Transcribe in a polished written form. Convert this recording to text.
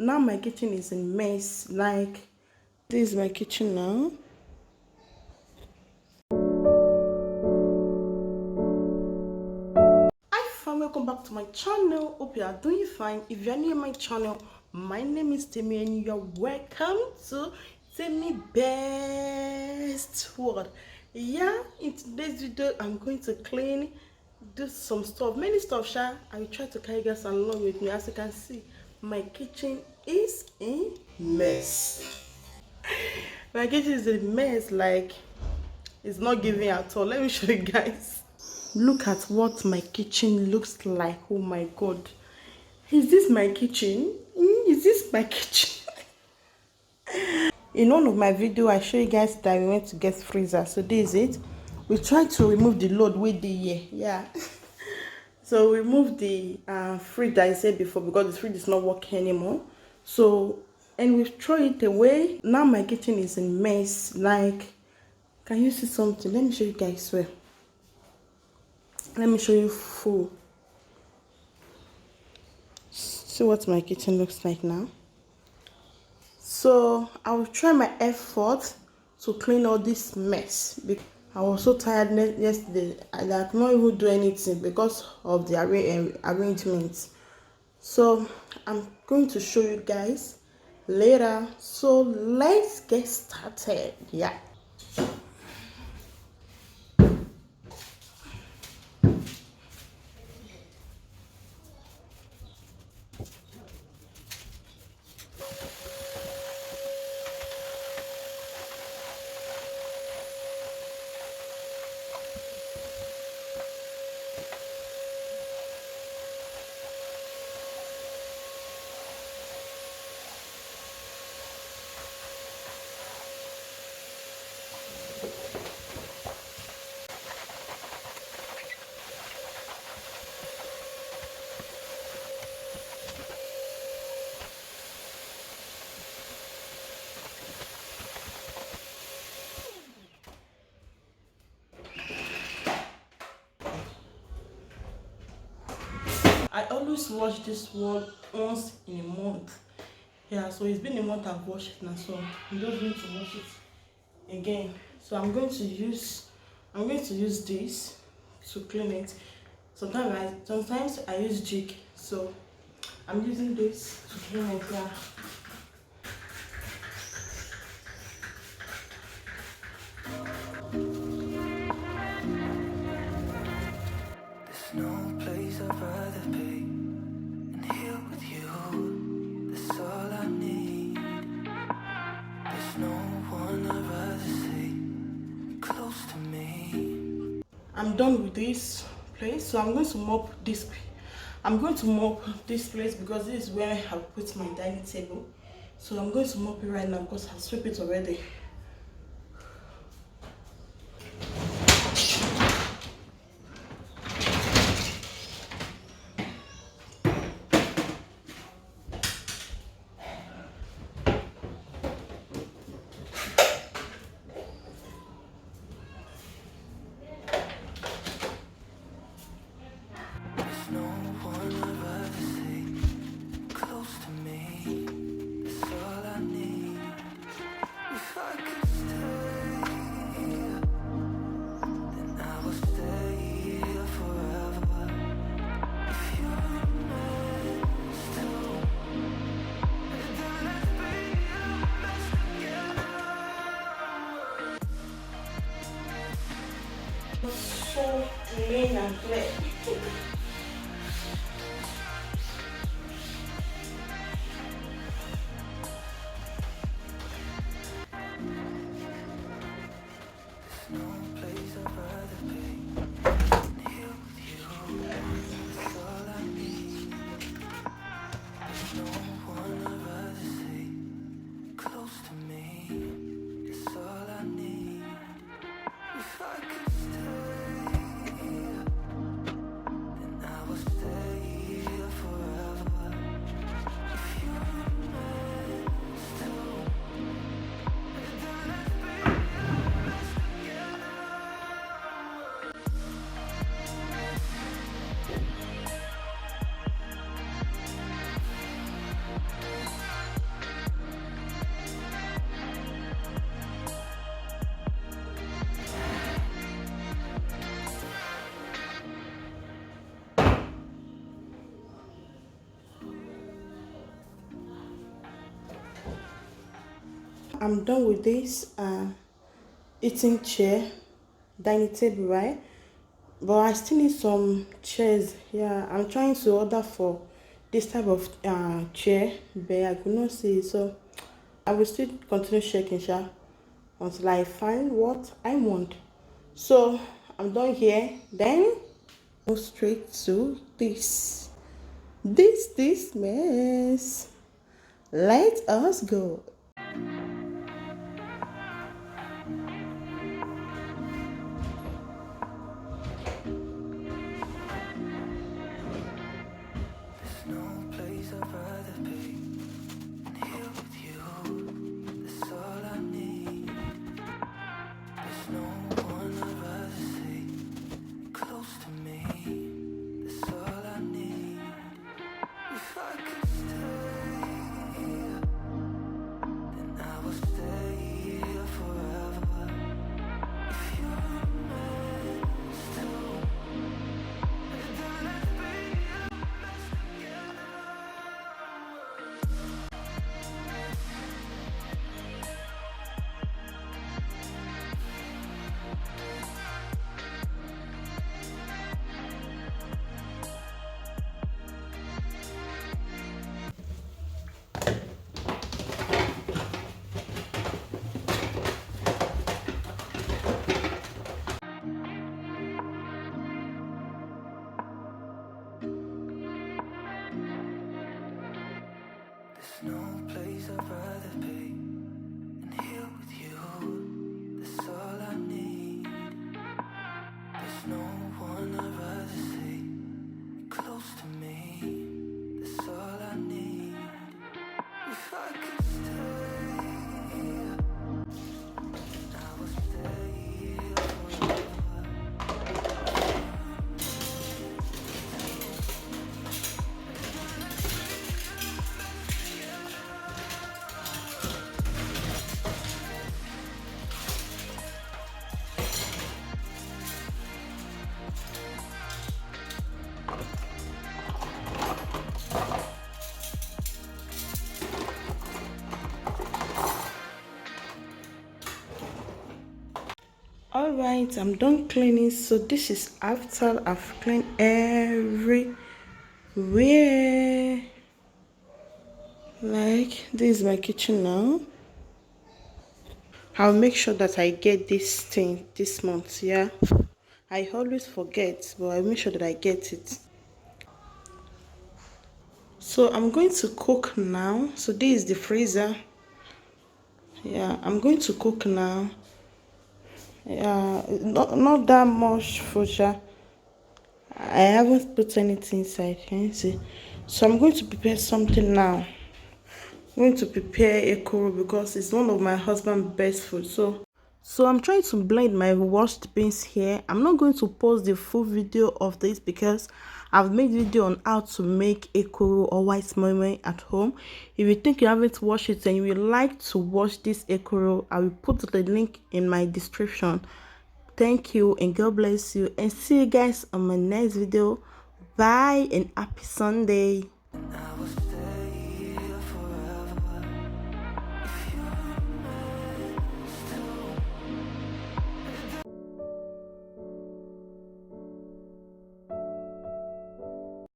now my kitchen is in mess. Like, this is my kitchen now. Hi fam, welcome back to my channel. Hope you are doing fine. If you are new to my channel, my name is Temi and you are welcome to Temi Best World. Yeah, in today's video I'm going to clean, do some stuff, many stuff. I will try to carry you guys along with me. As you can see, my kitchen is in mess. My kitchen is a mess, like it's not giving at all. Let me show you guys. Look at what my kitchen looks like. Oh my god, is this my kitchen? Is this my kitchen? In one of my video I show you guys that we went to get freezer, so this is it. We tried to remove the load with the year, yeah. So we moved the fridge that I said before because the fridge is not working anymore. So, and we throw it away. Now my kitchen is in mess. Like, can you see something? Let me show you guys well. Let me show you full. See what my kitchen looks like now. So I will try my effort to clean all this mess. I was so tired yesterday. I could not even do anything because of the arrangements. So I'm going to show you guys later. So let's get started. Yeah. I always wash this one once in a month. Yeah, so it's been a month I've washed it now, so I'm just going to wash it again. So I'm going to use this to clean it. Sometimes I use jig, so I'm using this to clean it. Yeah. There's no place I'd rather be than here with you. That's all I need. There's no one I'd rather see close to me. I'm done with this place, so I'm going to mop this. I'm going to mop this place because this is where I put my dining table. So I'm going to mop it right now because I swept it already. There's no one I'd rather see close to me. That's all I need. If I could stay, then I will stay here forever. If you're a mess too, then let's be a mess together. So clean and clear. No place I'd rather be than here with you. That's all I need. There's no one I'd rather see close to me. That's all I need. If I could stay, I'm done with this eating chair, dining table, right? But I still need some chairs. Yeah, I'm trying to order for this type of chair, but I could not see it. So I will still continue checking, until I find what I want. So I'm done here. Then go straight to this mess. Let us go. There's no place I'd rather be than here with you. That's all I need. There's no one I'd rather see close to me. That's all I need. If I could stay, then I will stay here forever. If you're a mess too, then let's be a mess together. There's no place I'd rather be than here with you. That's all I need. There's no one I'd rather see close to me. That's all I need. If I could stay, I would stay here forever. All right, I'm done cleaning. So this is after I've cleaned everywhere. Like, this is my kitchen now. I'll make sure that I get this thing this month. Yeah, I always forget, but I make sure that I get it. So I'm going to cook now. So this is the freezer. Yeah, I'm going to cook now. Yeah, not that much food. I haven't put anything inside. Can you see? So I'm going to prepare something now. I'm going to prepare ekuru because it's one of my husband's best food. So I'm trying to blend my washed beans here. I'm not going to post the full video of this because I've made video on how to make ekuru or white moi at home. If you think you haven't watched it and you would like to watch this ekuru, I will put the link in my description. Thank you and God bless you, and see you guys on my next video. Bye and happy Sunday. I was